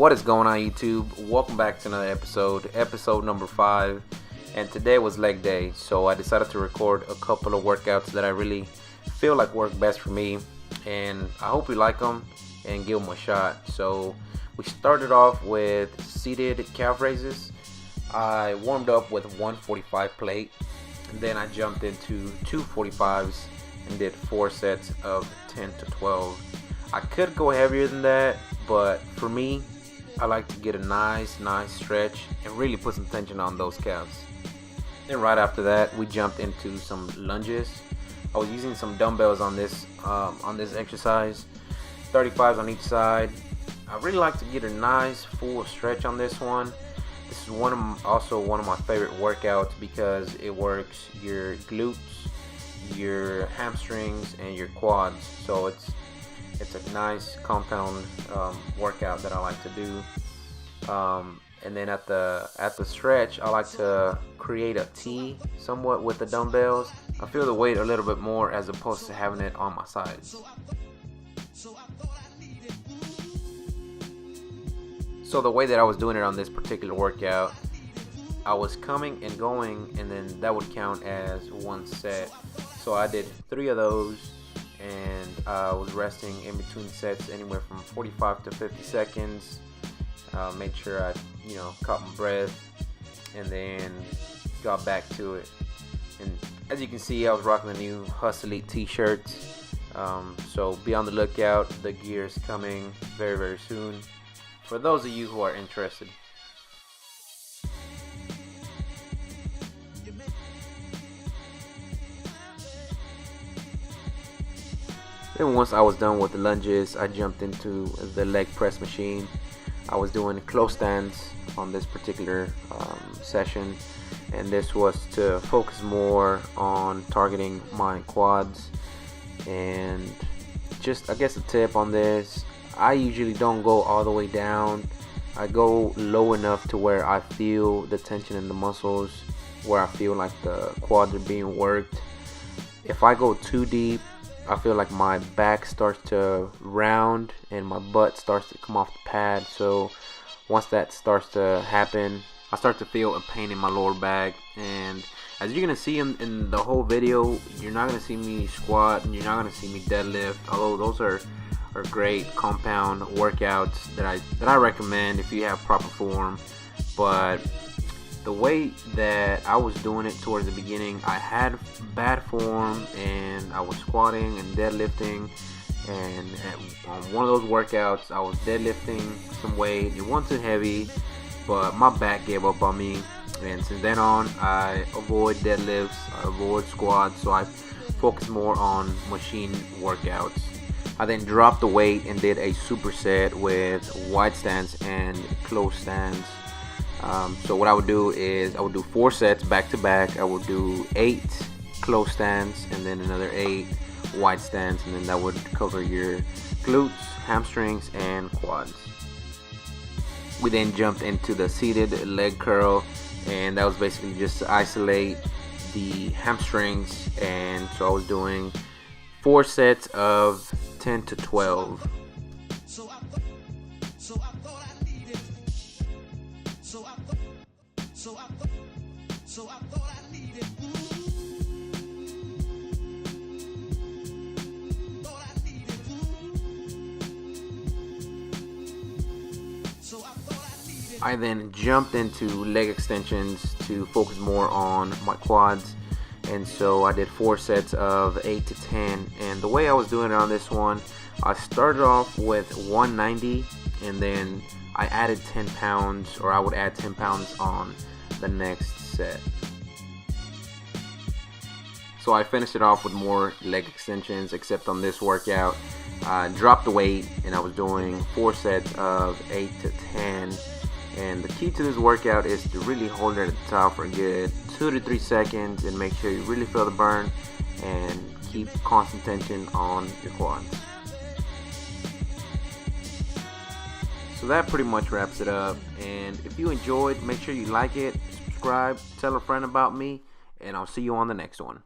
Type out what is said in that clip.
What is going on, YouTube? Welcome back to another episode number 5. And today was leg day, so I decided to record a couple of workouts that I really feel like work best for me, and I hope you like them and give them a shot. So we started off with seated calf raises. I warmed up with 145 plate, and then I jumped into 245s and did 4 sets of 10 to 12. I could go heavier than that, but for me, I like to get a nice stretch and really put some tension on those calves. Then right after that, we jumped into some lunges. I was using some dumbbells on this exercise, 35s on each side. I really like to get a nice full stretch on this one. This is also one of my favorite workouts because it works your glutes, your hamstrings, and your quads. So it's a nice compound workout that I like to do. And then at the stretch, I like to create a T somewhat with the dumbbells. I feel the weight a little bit more as opposed to having it on my sides. So the way that I was doing it on this particular workout, I was coming and going, and then that would count as one set. So I did 3 of those, and I was resting in between sets anywhere from 45 to 50 seconds. Made sure I caught my breath, and then got back to it. And as you can see, I was rocking the new Hustlelete t-shirts, so be on the lookout. The gear is coming very soon for those of you who are interested. Then once I was done with the lunges, I jumped into the leg press machine. I was doing close stands on this particular session, and this was to focus more on targeting my quads. And just, I guess, a tip on this, I usually don't go all the way down. I go low enough to where I feel the tension in the muscles, where I feel like the quads are being worked. If I go too deep, I feel like my back starts to round and my butt starts to come off the pad. So once that starts to happen, I start to feel a pain in my lower back. And as you're gonna see in the whole video, you're not gonna see me squat and you're not gonna see me deadlift, although those are great compound workouts that I recommend if you have proper form. But the way that I was doing it towards the beginning, I had bad form and I was squatting and deadlifting, and on one of those workouts I was deadlifting some weight. It wasn't too heavy, but my back gave up on me, and since then on I avoid deadlifts, I avoid squats, so I focus more on machine workouts. I then dropped the weight and did a superset with wide stance and close stance. So what I would do is I would do 4 sets back to back. I would do 8 close stance and then another 8 wide stance, and then that would cover your glutes, hamstrings, and quads. We then jumped into the seated leg curl, and that was basically just to isolate the hamstrings. And so I was doing 4 sets of 10 to 12. I then jumped into leg extensions to focus more on my quads, and so I did 4 sets of 8 to 10. And the way I was doing it on this one, I started off with 190, and then I added 10 pounds, or I would add 10 pounds on the next set. So I finished it off with more leg extensions, except on this workout I dropped the weight and I was doing 4 sets of 8 to 10. And the key to this workout is to really hold it at the top for a good 2 to 3 seconds and make sure you really feel the burn and keep constant tension on your quads. So that pretty much wraps it up, and if you enjoyed, make sure you like it, subscribe, tell a friend about me, and I'll see you on the next one.